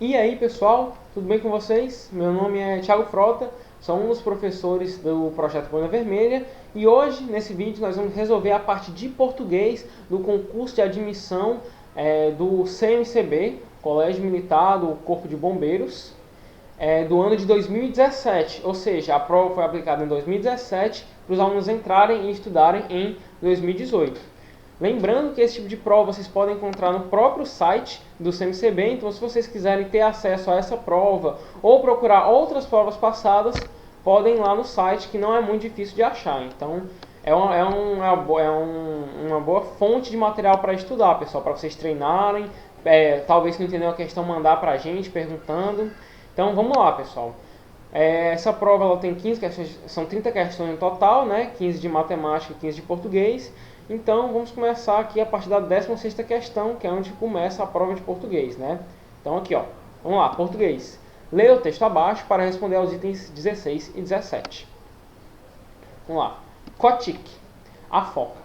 E aí pessoal, tudo bem com vocês? Meu nome é Thiago Frota, sou um dos professores do Projeto Boina Vermelha e hoje, nesse vídeo, nós vamos resolver a parte de português do concurso de admissão do CMCB, Colégio Militar do Corpo de Bombeiros, do ano de 2017, ou seja, a prova foi aplicada em 2017 para os alunos entrarem e estudarem em 2018. Lembrando que esse tipo de prova vocês podem encontrar no próprio site do CMCB, então se vocês quiserem ter acesso a essa prova ou procurar outras provas passadas, podem ir lá no site, que não é muito difícil de achar. Então uma boa fonte de material para estudar, pessoal, para vocês treinarem, talvez se não entender uma questão, mandar para a gente perguntando. Então vamos lá, pessoal. Essa prova ela tem 15 questões, são 30 questões no total, né? 15 de matemática e 15 de português. Então vamos começar aqui a partir da 16ª questão, que é onde começa a prova de português, né? Então aqui, ó, vamos lá, português. Leia o texto abaixo para responder aos itens 16 e 17. Vamos lá. Cotique, a foca.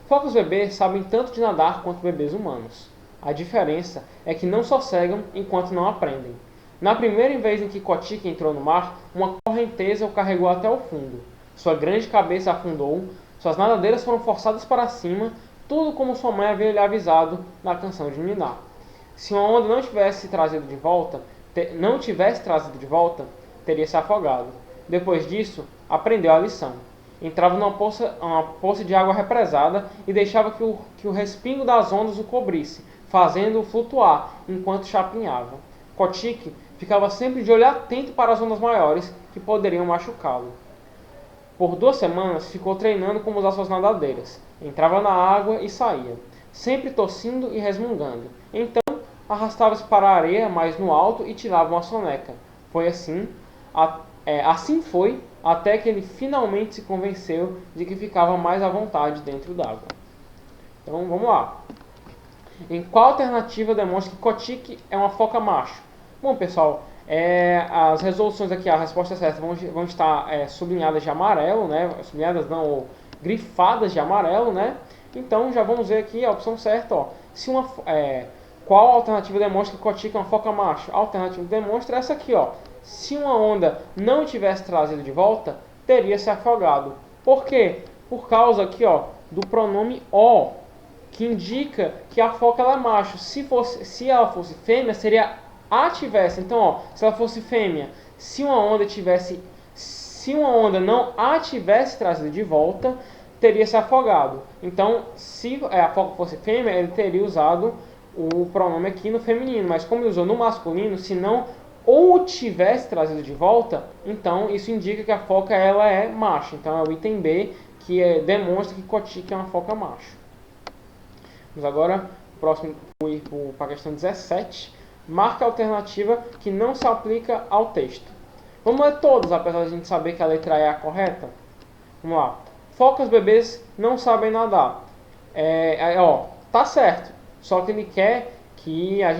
Focas bebês sabem tanto de nadar quanto bebês humanos. A diferença é que não sossegam enquanto não aprendem. Na primeira vez em que Cotique entrou no mar, uma correnteza o carregou até o fundo. Sua grande cabeça afundou, suas nadadeiras foram forçadas para cima, tudo como sua mãe havia lhe avisado na canção de Niná. Se uma onda não tivesse trazido de volta, teria se afogado. Depois disso, aprendeu a lição. Entrava numa poça de água represada e deixava que o respingo das ondas o cobrisse, fazendo-o flutuar enquanto chapinhava. Cotique ficava sempre de olho atento para as ondas maiores que poderiam machucá-lo. Por 2 semanas ficou treinando como usar suas nadadeiras. Entrava na água e saía, sempre tossindo e resmungando. Então arrastava-se para a areia mais no alto e tirava uma soneca. Foi assim, assim foi, até que ele finalmente se convenceu de que ficava mais à vontade dentro d'água. Então vamos lá. Em qual alternativa demonstra que Cotique é uma foca macho? Bom, pessoal, as resoluções aqui, a resposta certa vão estar sublinhadas de amarelo, né? Sublinhadas não, ou grifadas de amarelo, né? Então já vamos ver aqui a opção certa, ó. Qual alternativa demonstra que Cotique é uma foca macho? A alternativa que demonstra é essa aqui, ó. Se uma onda não tivesse trazido de volta, teria se afogado. Por quê? Por causa aqui, ó, do pronome o, que indica que a foca ela é macho. Se ela fosse fêmea, seria a tivesse. Então, ó, se ela fosse fêmea, se uma onda não a tivesse trazido de volta, teria se afogado. Então, se a foca fosse fêmea, ele teria usado o pronome aqui no feminino, mas como ele usou no masculino, se não ou tivesse trazido de volta, então isso indica que a foca ela é macho. Então é o item B que demonstra que Cotique é uma foca macho. Vamos agora próximo para a questão 17. Marca a alternativa que não se aplica ao texto. Vamos ler todos, apesar de a gente saber que a letra E é a correta. Vamos lá. Focas bebês não sabem nadar. Tá certo. Só que ele quer que a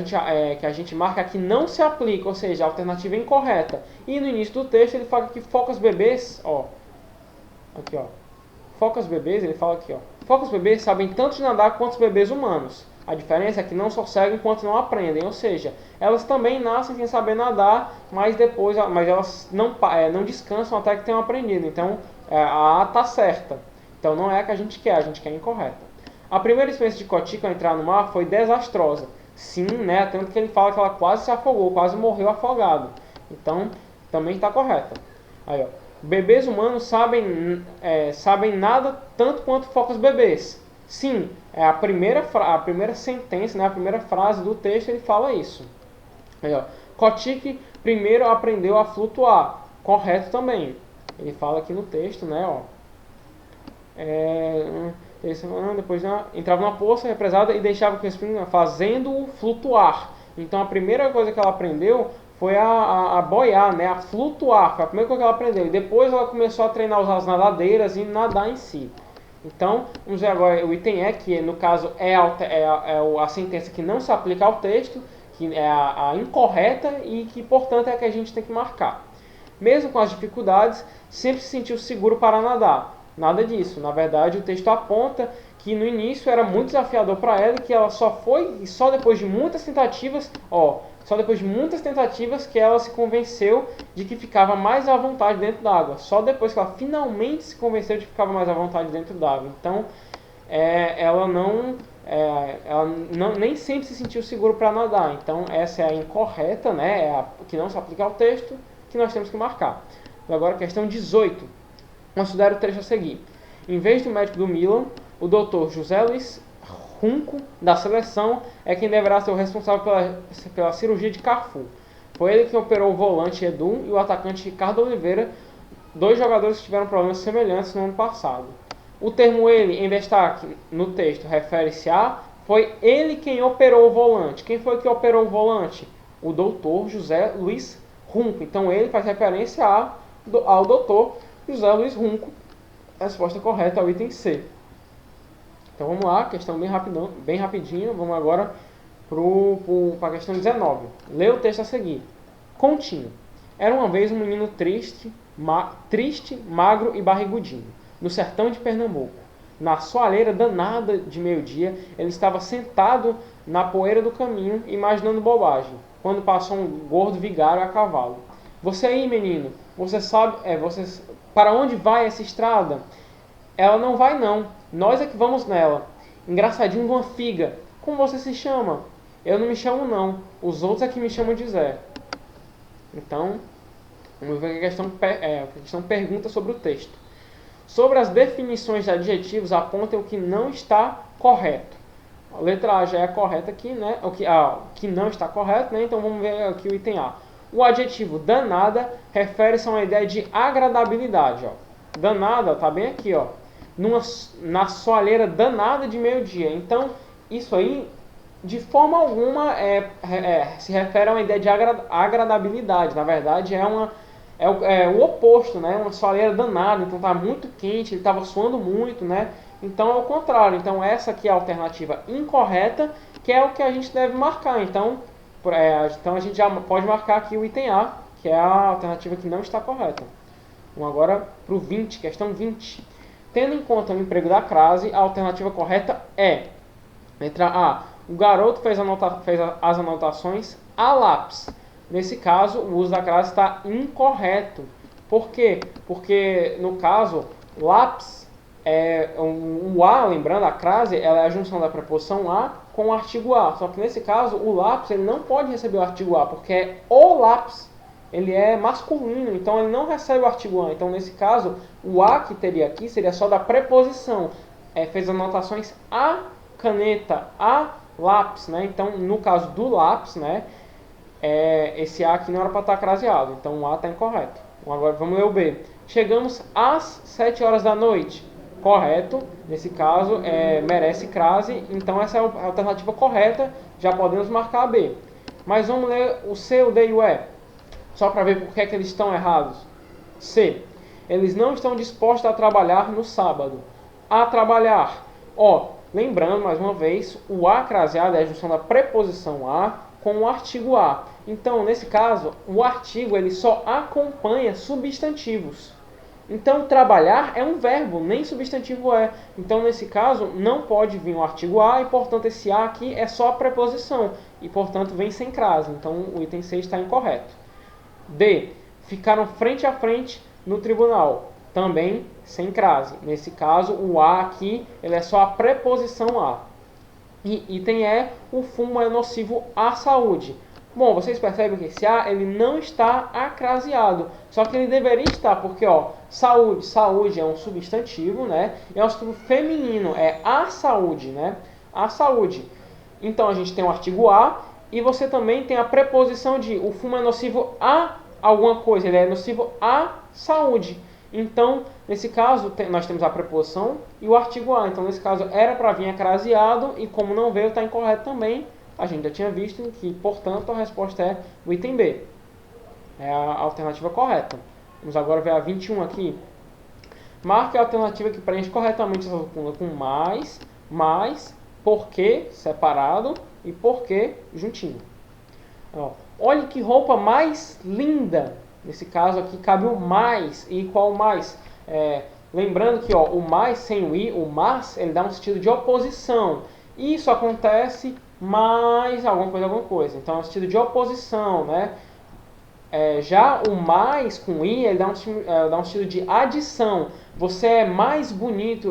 gente marque aqui não se aplica, ou seja, a alternativa é incorreta. E no início do texto ele fala que focas bebês, aqui, ó. Focas bebês, ele fala aqui, ó. Focas bebês sabem tanto de nadar quanto os bebês humanos. A diferença é que não sossegam enquanto não aprendem, ou seja, elas também nascem sem saber nadar, mas elas não descansam até que tenham aprendido. Então, a A tá certa. Então não é a que a gente quer incorreta. A primeira experiência de Cotique ao entrar no mar foi desastrosa. Sim, né? Tanto que ele fala que ela quase se afogou, quase morreu afogado. Então, também está correta. Aí, ó. Bebês humanos sabem nada tanto quanto focas bebês. Sim, a primeira sentença, né, a primeira frase do texto, ele fala isso. Aí, ó. Cotique primeiro aprendeu a flutuar. Correto também. Ele fala aqui no texto, né, ó. Depois entrava numa poça represada e deixava o respingo fazendo-o flutuar. Então a primeira coisa que ela aprendeu foi a boiar, né, a flutuar. Foi a primeira coisa que ela aprendeu. E depois ela começou a treinar as nadadeiras e nadar em si. Então, vamos ver agora o item E, que no caso é a sentença que não se aplica ao texto, que é a incorreta e que, portanto, é a que a gente tem que marcar. Mesmo com as dificuldades, sempre se sentiu seguro para nadar. Nada disso. Na verdade, o texto aponta que no início era muito desafiador para ela e que ela só depois de muitas tentativas, só depois de muitas tentativas que ela se convenceu de que ficava mais à vontade dentro d'água. Só depois que ela finalmente se convenceu de que ficava mais à vontade dentro d'água. Então, ela nem sempre se sentiu seguro para nadar. Então, essa é a incorreta, né? É a que não se aplica ao texto, que nós temos que marcar. Agora, questão 18. Considere o trecho a seguir. Em vez do médico do Milan, o Dr. José Luiz Runco, da seleção, é quem deverá ser o responsável pela cirurgia de Cafu. Foi ele que operou o volante Edu e o atacante Ricardo Oliveira, dois jogadores que tiveram problemas semelhantes no ano passado. O termo ele, em destaque no texto, refere-se a foi ele quem operou o volante. Quem foi que operou o volante? O Dr. José Luiz Runco. Então ele faz referência ao Dr. José Luiz Runco. A resposta correta é o item C. Então vamos lá, questão bem rapidinho. Vamos agora para a questão 19. Lê o texto a seguir. Continho. Era uma vez um menino triste, magro e barrigudinho, no sertão de Pernambuco. Na soalheira danada de meio-dia, ele estava sentado na poeira do caminho, imaginando bobagem, quando passou um gordo vigário a cavalo. Você aí, menino, você sabe, para onde vai essa estrada? Ela não vai não, nós é que vamos nela. Engraçadinho de uma figa. Como você se chama? Eu não me chamo não, os outros é que me chamam de Zé. Então, vamos ver o que a questão pergunta sobre o texto. Sobre as definições de adjetivos, apontem o que não está correto. A letra A já é correta aqui, né? O que não está correto, né? Então vamos ver aqui o item A. O adjetivo danada refere-se a uma ideia de agradabilidade. Danada, tá bem aqui, na soalheira danada de meio-dia. Então, isso aí, de forma alguma, se refere a uma ideia de agradabilidade. Na verdade, é o oposto, né? Uma soalheira danada, então tá muito quente, ele estava suando muito, né? Então é o contrário. Então essa aqui é a alternativa incorreta, que é o que a gente deve marcar. Então a gente já pode marcar aqui o item A, que é a alternativa que não está correta. Vamos agora para o 20, questão 20. Tendo em conta o emprego da crase, a alternativa correta é: letra A. O garoto fez as anotações a lápis. Nesse caso, o uso da crase está incorreto. Por quê? Porque, no caso, lápis, o A, lembrando, a crase, ela é a junção da preposição a com o artigo a. Só que, nesse caso, o lápis ele não pode receber o artigo a, porque é o lápis. Ele é masculino, então ele não recebe o artigo a. Então, nesse caso, o a que teria aqui seria só da preposição. Fez anotações a caneta, a lápis, né? Então, no caso do lápis, né? Esse A aqui não era para estar craseado, então o A está incorreto. Agora vamos ler o B. Chegamos às 7 horas da noite. Correto, nesse caso merece crase, então essa é a alternativa correta, já podemos marcar a B. Mas vamos ler o C, o D e o E, só para ver por que eles estão errados. C. Eles não estão dispostos a trabalhar no sábado. A trabalhar. Lembrando mais uma vez, o A craseado é a junção da preposição a com o artigo a. Então, nesse caso, o artigo ele só acompanha substantivos. Então, trabalhar é um verbo, nem substantivo é. Então, nesse caso, não pode vir o artigo a e, portanto, esse a aqui é só a preposição. E, portanto, vem sem crase. Então, o item C está incorreto. D. Ficaram frente a frente no tribunal. Também sem crase. Nesse caso, o a aqui ele é só a preposição a. E item E, o fumo é nocivo à saúde. Bom, vocês percebem que esse A ele não está acraseado, só que ele deveria estar, porque saúde é um substantivo, né? É um substantivo feminino, é a saúde, né? A saúde. Então a gente tem o artigo a e você também tem a preposição de o fumo é nocivo a alguma coisa, ele é nocivo à saúde. Então, nesse caso, nós temos a preposição e o artigo a. Então, nesse caso, era para vir acraseado e como não veio, está incorreto também. A gente já tinha visto que, portanto, a resposta é o item B. É a alternativa correta. Vamos agora ver a 21 aqui. Marque a alternativa que preenche corretamente essa lacuna com mais, porque separado e porque juntinho. Olha que roupa mais linda. Nesse caso aqui cabe o mais. E qual mais? Lembrando que ó, o mais sem o i, o mas, ele dá um sentido de oposição. Isso acontece mais alguma coisa. Então é um sentido de oposição, né? Já o mais com i, ele dá um sentido de adição. Você é mais bonito,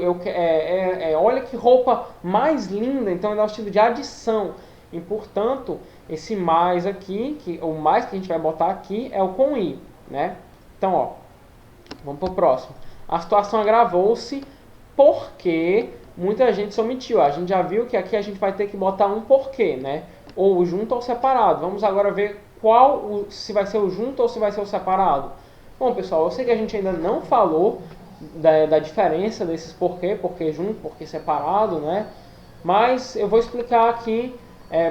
olha que roupa mais linda, então ele dá um sentido de adição. E portanto, esse mais aqui, o mais que a gente vai botar aqui é o com i, né? Então, ó, vamos para o próximo. A situação agravou-se porque muita gente se omitiu. A gente já viu que aqui a gente vai ter que botar um porquê, né? Ou junto ou separado. Vamos agora ver se vai ser o junto ou se vai ser o separado. Bom, pessoal, eu sei que a gente ainda não falou da diferença desses porquê junto, porquê separado, né? Mas eu vou explicar aqui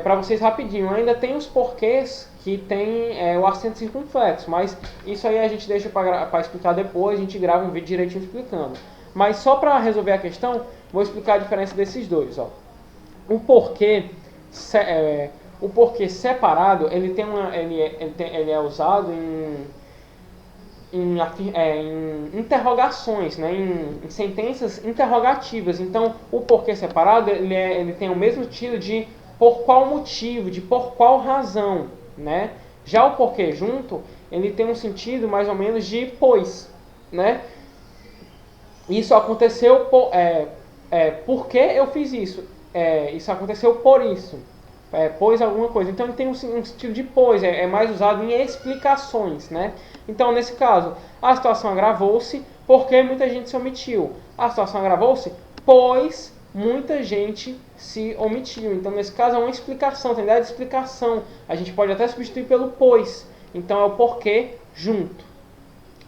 para vocês rapidinho. Ainda tem os porquês que tem o acento circunflexo, mas isso aí a gente deixa para explicar depois, a gente grava um vídeo direitinho explicando. Mas só para resolver a questão, vou explicar a diferença desses dois. Ó. O porquê separado, ele é usado em interrogações, né? em sentenças interrogativas. Então, o porquê separado, ele tem o mesmo sentido de por qual motivo, de por qual razão, né? Já o porquê junto, ele tem um sentido mais ou menos de pois, né? Isso aconteceu por que eu fiz isso? Isso aconteceu por isso. Pois alguma coisa. Então ele tem um sentido de pois, é mais usado em explicações, né? Então nesse caso, a situação agravou-se porque muita gente se omitiu. A situação agravou-se pois muita gente se omitiu. Então nesse caso é uma explicação, tem ideia de explicação. A gente pode até substituir pelo pois. Então é o porquê junto.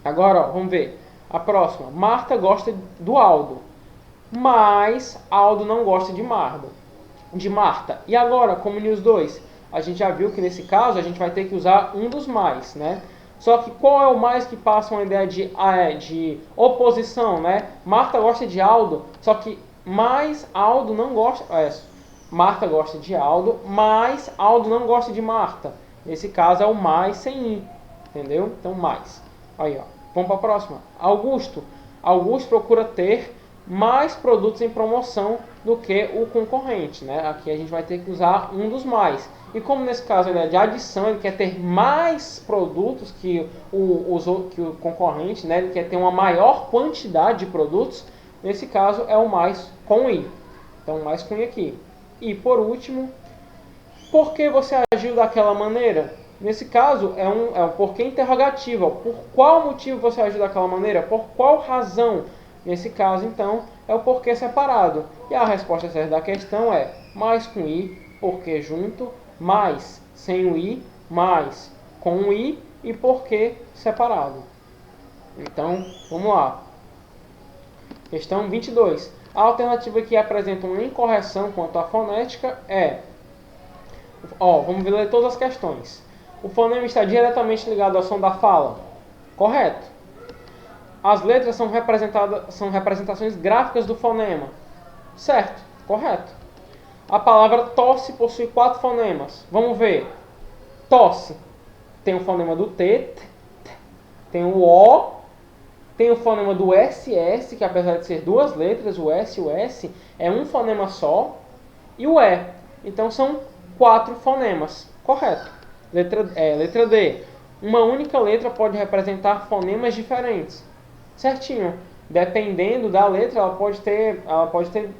Agora, ó, vamos ver. A próxima. Marta gosta do Aldo, mas Aldo não gosta de Marta. E agora, como unir os dois? A gente já viu que nesse caso a gente vai ter que usar um dos mais, né? Só que qual é o mais que passa uma ideia de oposição, né? Marta gosta de Aldo, só que mais Aldo não gosta... Marta gosta de Aldo, mas Aldo não gosta de Marta. Nesse caso é o mais sem i, entendeu? Então mais. Aí, ó. Vamos para a próxima. Augusto procura ter mais produtos em promoção do que o concorrente, né? Aqui a gente vai ter que usar um dos mais. E como nesse caso ele é de adição, ele quer ter mais produtos que o concorrente, né? Ele quer ter uma maior quantidade de produtos. Nesse caso é o mais com i. Então mais com i aqui. E por último, por que você agiu daquela maneira? Nesse caso é um porquê interrogativo. Por qual motivo você agiu daquela maneira? Por qual razão? Nesse caso, então, é o porquê separado. E a resposta certa da questão é mais com i, porquê junto, mais sem o i, mais com o i e porquê separado. Então, vamos lá. Questão 22. A alternativa que apresenta uma incorreção quanto à fonética é... vamos ler todas as questões. O fonema está diretamente ligado ao som da fala. Correto. As letras são representações gráficas do fonema. Certo, correto. A palavra tosse possui 4 fonemas. Vamos ver. Tosse tem o fonema do T, tem o O, tem o fonema do SS, que apesar de ser 2 letras, o S e o S, é um fonema só, e o E. Então são 4 fonemas. Correto. Letra D. Uma única letra pode representar fonemas diferentes. Certinho. Dependendo da letra, ela pode ter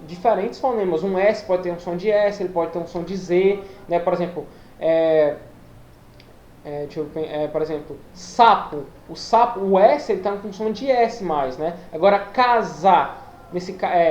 diferentes fonemas. Um S pode ter um som de S, ele pode ter um som de Z, né? Por exemplo, por exemplo, sapo. O S ele está com som de S mais, né? Agora casar,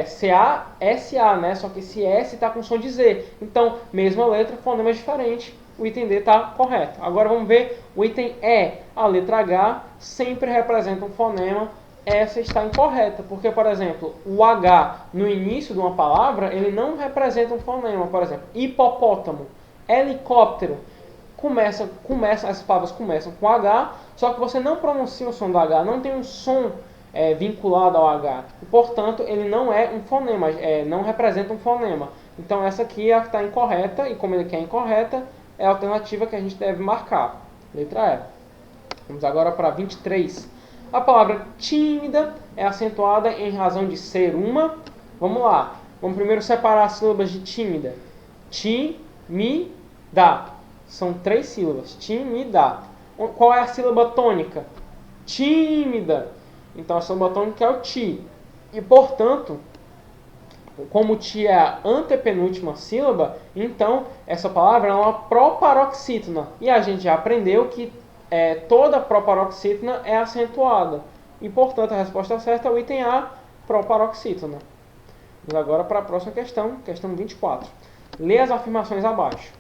C-A-S-A, né? Só que esse S está com som de Z. Então, mesma letra, fonemas diferentes. O item D está correto. Agora vamos ver o item E. A letra H sempre representa um fonema. Essa está incorreta, porque, por exemplo, o H no início de uma palavra, ele não representa um fonema. Por exemplo, hipopótamo, helicóptero. Essas palavras começam com H, só que você não pronuncia o som do H, não tem um som vinculado ao H. E, portanto, ele não é um fonema, não representa um fonema. Então, essa aqui é a que está incorreta, e como ele quer incorreta, é a alternativa que a gente deve marcar. Letra E. Vamos agora para 23. A palavra tímida é acentuada em razão de ser uma... Vamos lá. Vamos primeiro separar as sílabas de tímida. Ti-mi-da. São 3 sílabas. Tímida. Qual é a sílaba tônica? Tímida. Então a sílaba tônica é o ti. E, portanto, como o ti é a antepenúltima sílaba, então essa palavra é uma proparoxítona. E a gente já aprendeu que toda proparoxítona é acentuada. E, portanto, a resposta certa é o item A, proparoxítona. Vamos agora para a próxima questão, questão 24. Lê as afirmações abaixo.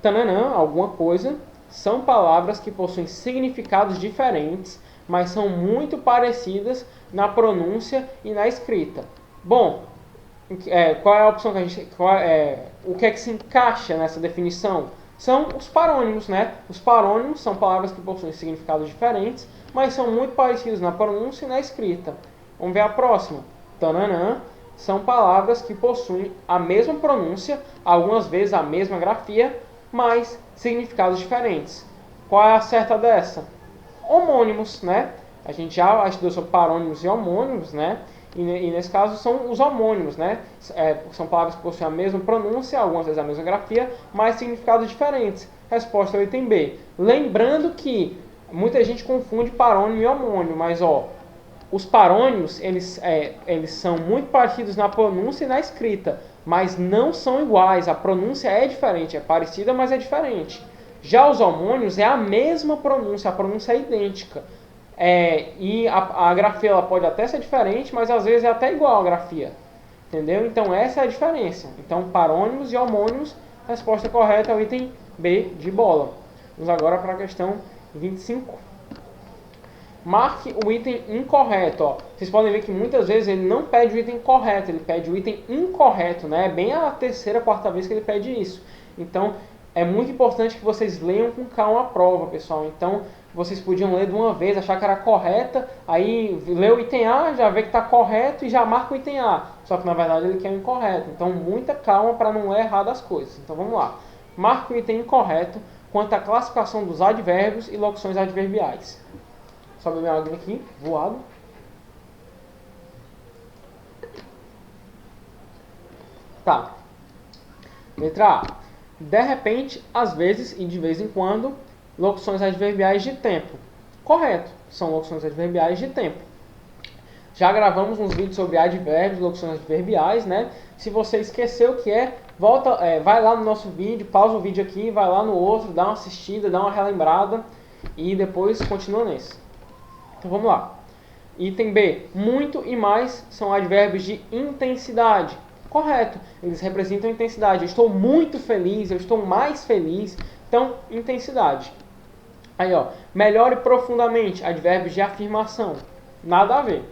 Tananã, alguma coisa, são palavras que possuem significados diferentes, mas são muito parecidas na pronúncia e na escrita. Bom, qual é a opção que a gente... o que é que se encaixa nessa definição? São os parônimos, né? Os parônimos são palavras que possuem significados diferentes, mas são muito parecidos na pronúncia e na escrita. Vamos ver a próxima. Tananã são palavras que possuem a mesma pronúncia, algumas vezes a mesma grafia, mas significados diferentes. Qual é a certa dessa? Homônimos, né? A gente já estudou sobre parônimos e homônimos, né? E nesse caso são os homônimos, né? São palavras que possuem a mesma pronúncia, algumas vezes a mesma grafia, mas significados diferentes. Resposta ao item B. Lembrando que muita gente confunde parônimo e homônimo, mas os parônimos eles são muito parecidos na pronúncia e na escrita, mas não são iguais. A pronúncia é diferente, é parecida, mas é diferente. Já os homônimos é a mesma pronúncia, a pronúncia é idêntica. E a grafia ela pode até ser diferente, mas às vezes é até igual a grafia. Entendeu? Então essa é a diferença. Então parônimos e homônimos, a resposta correta é o item B de bola. Vamos agora para a questão 25. Marque o item incorreto. Vocês podem ver que muitas vezes ele não pede o item correto, ele pede o item incorreto, né? É bem a terceira, quarta vez que ele pede isso. Então é muito importante que vocês leiam com calma a prova, pessoal. Então vocês podiam ler de uma vez, achar que era correta, aí lê o item A, já vê que está correto e já marca o item A. Só que na verdade ele quer o incorreto. Então muita calma para não ler errado as coisas. Então vamos lá. Marque o item incorreto quanto à classificação dos advérbios e locuções adverbiais. Só beber água aqui, voado. Tá. Letra A. De repente, às vezes e de vez em quando, locuções adverbiais de tempo. Correto. São locuções adverbiais de tempo. Já gravamos uns vídeos sobre advérbios, locuções adverbiais, né? Se você esqueceu o que volta, vai lá no nosso vídeo, pausa o vídeo aqui, vai lá no outro, dá uma assistida, dá uma relembrada e depois continua nesse. Então vamos lá. Item B. Muito e mais são advérbios de intensidade. Correto. Eles representam intensidade. Eu estou muito feliz, eu estou mais feliz. Então, intensidade. Aí, melhor e profundamente. Advérbios de afirmação. Nada a ver.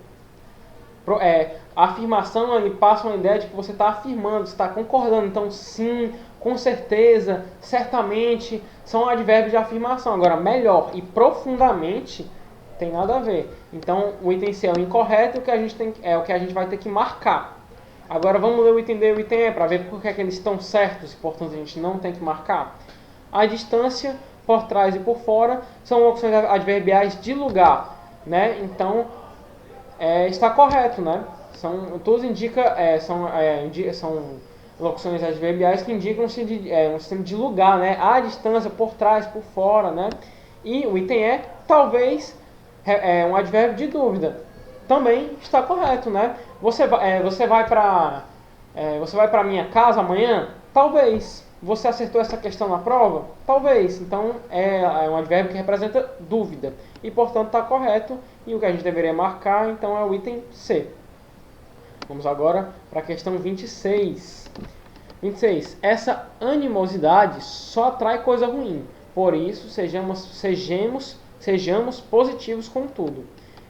A afirmação ali passa uma ideia de que você está afirmando, você está concordando. Então, sim, com certeza, certamente, são advérbios de afirmação. Agora, melhor e profundamente tem nada a ver. Então, o item C é o incorreto, é o que a gente vai ter que marcar. Agora, vamos ler o item D e o item E, para ver por que eles estão certos e, portanto, a gente não tem que marcar. A distância, por trás e por fora, são locuções adverbiais de lugar, né? Então, está correto, né? Todos são locuções adverbiais que indicam um sistema de lugar, né? A distância, por trás, por fora, né? E o item E, talvez... um advérbio de dúvida. Também está correto, né? Você vai para minha casa amanhã? Talvez. Você acertou essa questão na prova? Talvez. Então é um advérbio que representa dúvida. E portanto está correto. E o que a gente deveria marcar então é o item C. Vamos agora para a questão 26. 26. Essa animosidade só atrai coisa ruim. Por isso, sejamos positivos com tudo.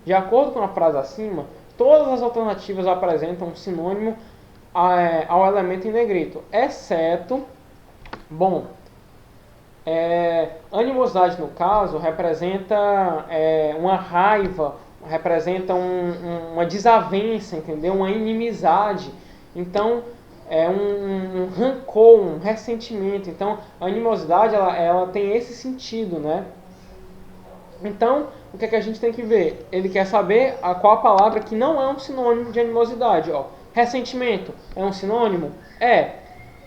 De acordo com a frase acima, todas as alternativas apresentam um sinônimo ao elemento em negrito, exceto, animosidade no caso representa uma raiva, representa uma desavença, entendeu? Uma inimizade. Então, um rancor, um ressentimento. Então, a animosidade ela tem esse sentido, né? Então, o que é que a gente tem que ver? Ele quer saber qual a palavra que não é um sinônimo de animosidade. Ó. Ressentimento é um sinônimo? É.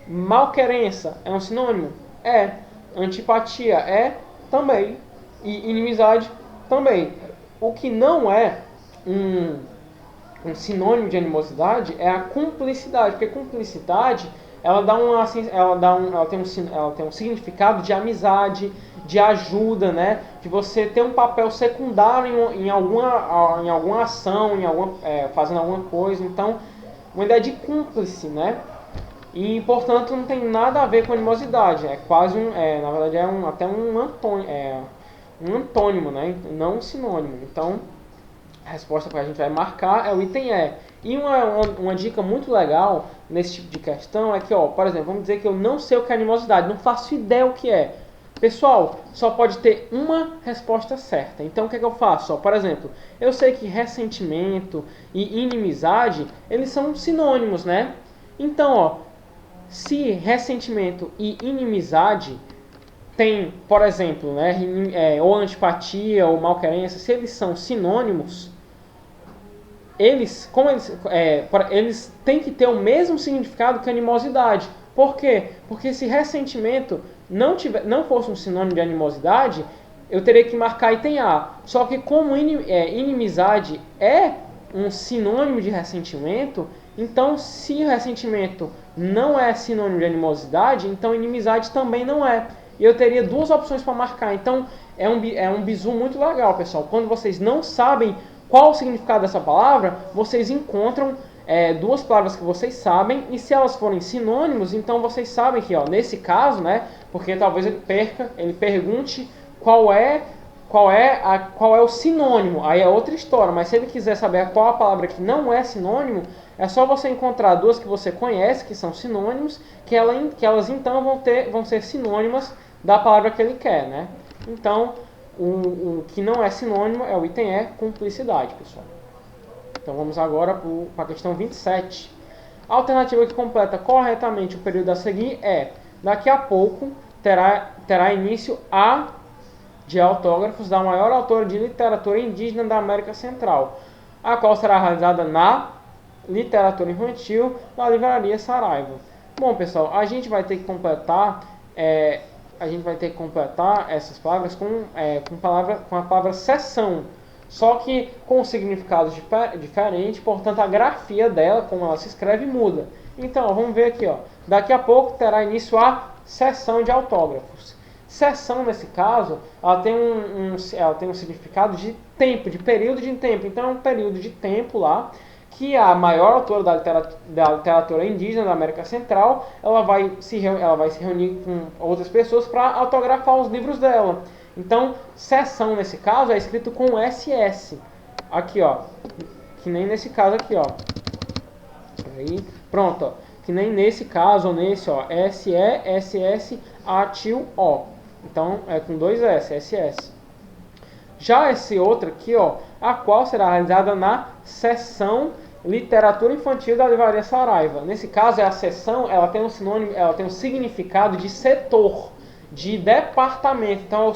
Malquerença é um sinônimo? É. Antipatia é? Também. E inimizade também. O que não é um sinônimo de animosidade é a cumplicidade, porque cumplicidade ela dá uma, ela tem um significado de amizade, de ajuda, né? De você ter um papel secundário em alguma ação, fazendo alguma coisa. Então, uma ideia de cúmplice, né? E, portanto, não tem nada a ver com animosidade. É quase na verdade, até um antônimo, né? Não um sinônimo. Então, a resposta que a gente vai marcar é o item E. E uma dica muito legal nesse tipo de questão é que, ó, por exemplo, vamos dizer que eu não sei o que é animosidade, não faço ideia o que é. Pessoal, só pode ter uma resposta certa. Então, o que é que eu faço? Ó, por exemplo, eu sei que ressentimento e inimizade, eles são sinônimos, né? Então, ó, se ressentimento e inimizade tem, por exemplo, né, ou antipatia ou malquerença, se eles são sinônimos, eles têm que ter o mesmo significado que animosidade. Por quê? Porque se ressentimento não fosse um sinônimo de animosidade, eu teria que marcar item A. Só que como inimizade é um sinônimo de ressentimento, então se o ressentimento não é sinônimo de animosidade, então inimizade também não é. E eu teria duas opções para marcar. Então é um bizu muito legal, pessoal. Quando vocês não sabem qual o significado dessa palavra, vocês encontram duas palavras que vocês sabem, e se elas forem sinônimos, então vocês sabem que, ó, nesse caso, né, porque talvez ele pergunte qual é o sinônimo, aí é outra história, mas se ele quiser saber qual a palavra que não é sinônimo, é só você encontrar duas que você conhece, que são sinônimos, que elas então vão ser sinônimas da palavra que ele quer, né? Então, o que não é sinônimo é o item E, cumplicidade, pessoal. Então vamos agora para a questão 27. A alternativa que completa corretamente o período a seguir é: daqui a pouco terá início a de autógrafos da maior autora de literatura indígena da América Central, a qual será realizada na literatura infantil na livraria Saraiva. Bom, pessoal, a gente vai ter que completar essas palavras com a palavra sessão, só que com significados diferentes, portanto a grafia dela, como ela se escreve, muda. Então, ó, vamos ver aqui, ó. Daqui a pouco terá início a sessão de autógrafos. Sessão, nesse caso, ela tem um significado de tempo, de período de tempo. Então, é um período de tempo lá que a maior autora da literatura indígena da América Central, ela vai se reunir com outras pessoas para autografar os livros dela. Então, sessão, nesse caso, é escrito com SS. Aqui, ó. Que nem nesse caso aqui, ó. Aí, pronto, ó. Que nem nesse caso, ou nesse, ó. SE, SS, ATIL-O. Então, é com dois S, SS. Já esse outro aqui, ó, a qual será realizada na seção Literatura Infantil da Livraria Saraiva. Nesse caso, a seção, ela tem um significado de setor, de departamento. Então,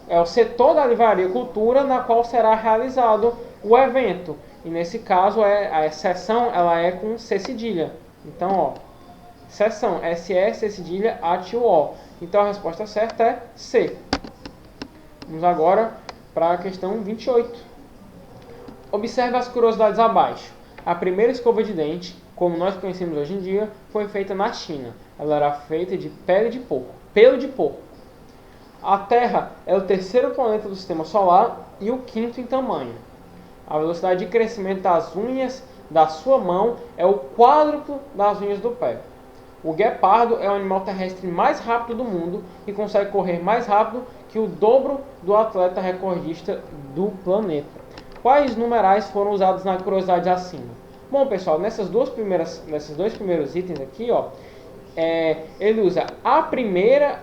é o setor da Livraria Cultura na qual será realizado o evento. E nesse caso, a seção, ela é com C cedilha. Então, ó, seção, SE, C cedilha, ATIO. Então, a resposta certa é C. Vamos agora para a questão 28. Observe as curiosidades abaixo. A primeira escova de dente, como nós conhecemos hoje em dia, foi feita na China. Ela era feita de pelo de porco. A Terra é o terceiro planeta do Sistema Solar e o quinto em tamanho. A velocidade de crescimento das unhas da sua mão é o quádruplo das unhas do pé. O guepardo é o animal terrestre mais rápido do mundo e consegue correr mais rápido que o dobro do atleta recordista do planeta. Quais numerais foram usados na curiosidade acima? Bom, pessoal, nesses dois primeiros itens aqui, ó, ele usa a primeira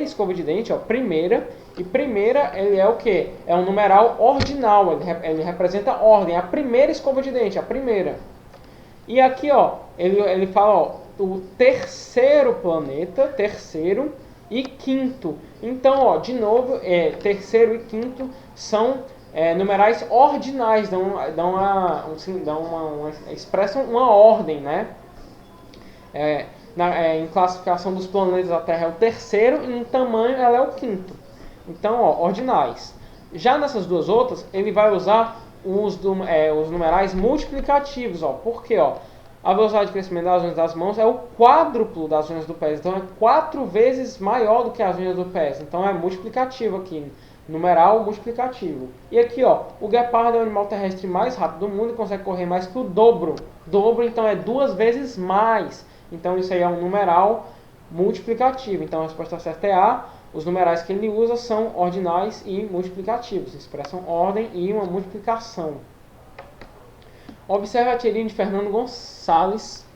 escova de dente, ó, primeira, e primeira ele é o que? É um numeral ordinal, ele representa ordem, a primeira escova de dente, a primeira. E aqui, ó, ele fala, ó, o terceiro planeta, terceiro, e quinto. Então, ó, de novo, terceiro e quinto são numerais ordinais, expressam uma ordem, né? Em classificação dos planetas, a Terra é o terceiro e em tamanho ela é o quinto. Então, ó, ordinais. Já nessas duas outras, ele vai usar os numerais multiplicativos, ó. Por quê, ó? A velocidade de crescimento das unhas das mãos é o quádruplo das unhas do pé. Então é 4 vezes maior do que as unhas do pé. Então é multiplicativo aqui. Numeral multiplicativo. E aqui, ó, o guepardo é o animal terrestre mais rápido do mundo e consegue correr mais que o dobro. Dobro, então, é 2 vezes mais. Então isso aí é um numeral multiplicativo. Então a resposta certa é A. Os numerais que ele usa são ordinais e multiplicativos. Expressam ordem e uma multiplicação. Observe a tirinha de Fernando Gonçalves.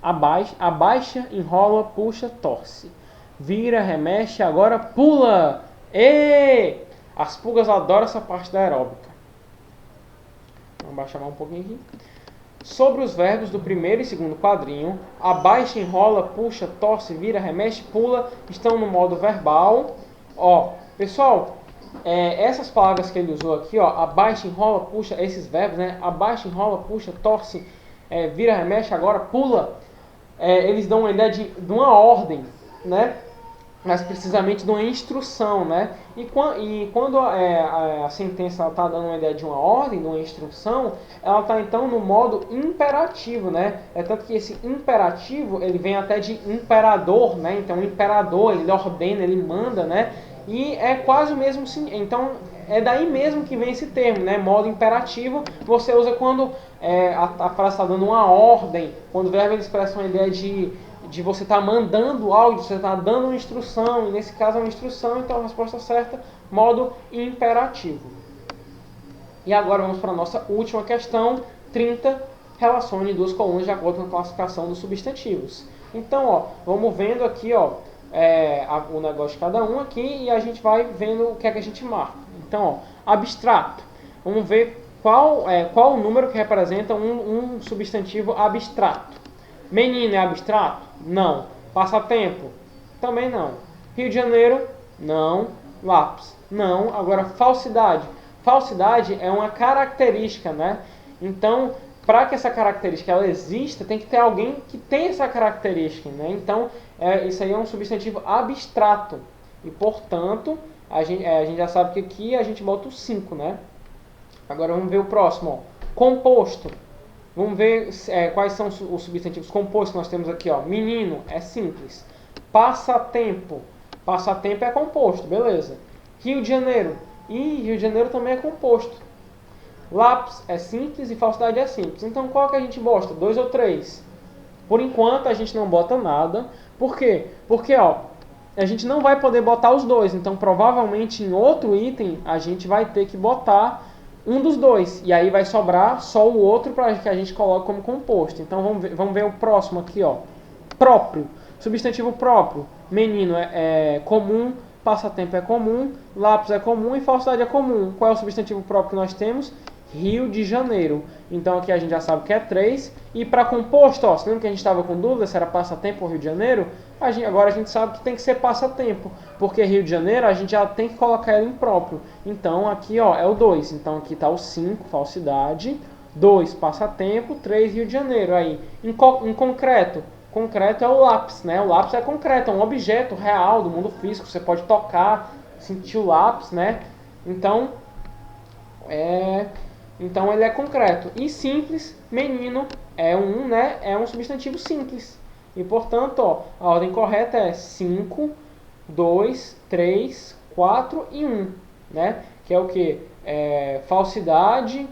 Abaixa, enrola, puxa, torce. Vira, remexe, agora pula. E as pulgas adoram essa parte da aeróbica. Vamos abaixar um pouquinho aqui. Sobre os verbos do primeiro e segundo quadrinho, abaixa, enrola, puxa, torce, vira, remexe, pula, estão no modo verbal. Ó, pessoal, essas palavras que ele usou aqui, ó, abaixa, enrola, puxa, esses verbos, né? Abaixa, enrola, puxa, torce, vira, remexe, agora pula. Eles dão uma ideia de uma ordem, né? Mas precisamente de uma instrução, né? E quando a sentença está dando uma ideia de uma ordem, de uma instrução, ela está então no modo imperativo, né? É tanto que esse imperativo, ele vem até de imperador, né? Então o imperador, ele ordena, ele manda, né? E é quase o mesmo, então é daí mesmo que vem esse termo, né? Modo imperativo, você usa quando a frase está dando uma ordem, quando o verbo ele expressa uma ideia de você estar mandando algo, de você estar dando uma instrução, e nesse caso é uma instrução, então a resposta certa, modo imperativo. E agora vamos para a nossa última questão, 30, relacione duas colunas de acordo com a classificação dos substantivos. Então, ó, vamos vendo aqui, ó, o negócio de cada um aqui, e a gente vai vendo o que é que a gente marca. Então, ó, abstrato, vamos ver qual o número que representa um substantivo abstrato. Menino é abstrato? Não. Passatempo? Também não. Rio de Janeiro? Não. Lápis? Não. Agora, falsidade. Falsidade é uma característica, né? Então, para que essa característica ela exista, tem que ter alguém que tem essa característica, né? Então, isso aí é um substantivo abstrato. E, portanto, a gente já sabe que aqui a gente bota o 5, né? Agora, vamos ver o próximo. Ó. Composto. Vamos ver quais são os substantivos compostos que nós temos aqui. Ó. Menino é simples. Passatempo. Passatempo é composto, beleza. Rio de Janeiro. Rio de Janeiro também é composto. Lápis é simples e falsidade é simples. Então qual que a gente bota? 2 ou 3? Por enquanto a gente não bota nada. Por quê? Porque ó, a gente não vai poder botar os dois. Então provavelmente em outro item a gente vai ter que botar um dos dois, e aí vai sobrar só o outro para que a gente coloque como composto. Então vamos ver o próximo aqui, ó. Próprio, substantivo próprio. Menino é comum, passatempo é comum, lápis é comum e falsidade é comum. Qual é o substantivo próprio que nós temos? Rio de Janeiro. Então aqui a gente já sabe que é 3. E para composto, ó, você lembra que a gente estava com dúvida se era passatempo ou Rio de Janeiro? Agora a gente sabe que tem que ser passatempo, porque Rio de Janeiro a gente já tem que colocar ele em próprio. Então aqui ó, é o 2. Então aqui está o 5, falsidade. 2, passatempo. 3, Rio de Janeiro. Aí, em concreto. Concreto é o lápis, né? O lápis é concreto, é um objeto real do mundo físico. Você pode tocar, sentir o lápis, né? Então ele é concreto. E simples, menino, né? É um substantivo simples. E, portanto, ó, a ordem correta é 5, 2, 3, 4 e 1. Né? Que é o que? Falsidade,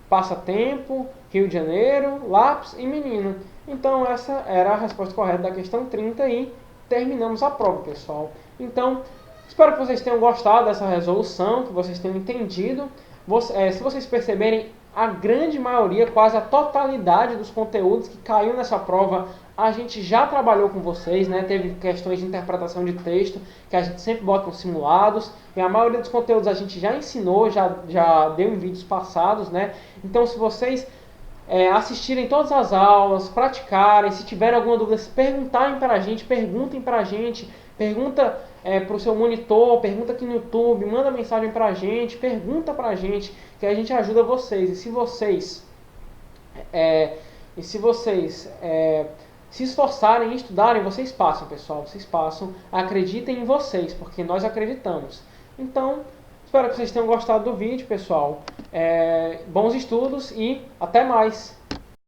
passatempo, Rio de Janeiro, lápis e menino. Então, essa era a resposta correta da questão 30 e terminamos a prova, pessoal. Então, espero que vocês tenham gostado dessa resolução, que vocês tenham entendido. Se vocês perceberem, a grande maioria, quase a totalidade dos conteúdos que caiu nessa prova, a gente já trabalhou com vocês, né? Teve questões de interpretação de texto, que a gente sempre bota nos simulados, e a maioria dos conteúdos a gente já ensinou, já deu em vídeos passados, né? Então, se vocês assistirem todas as aulas, praticarem, se tiverem alguma dúvida, perguntem para a gente, Pergunta para o seu monitor, pergunta aqui no YouTube, manda mensagem para a gente, pergunta para a gente, que a gente ajuda vocês. E se vocês se esforçarem e estudarem, vocês passam, pessoal, vocês passam. Acreditem em vocês, porque nós acreditamos. Então, espero que vocês tenham gostado do vídeo, pessoal. Bons estudos e até mais!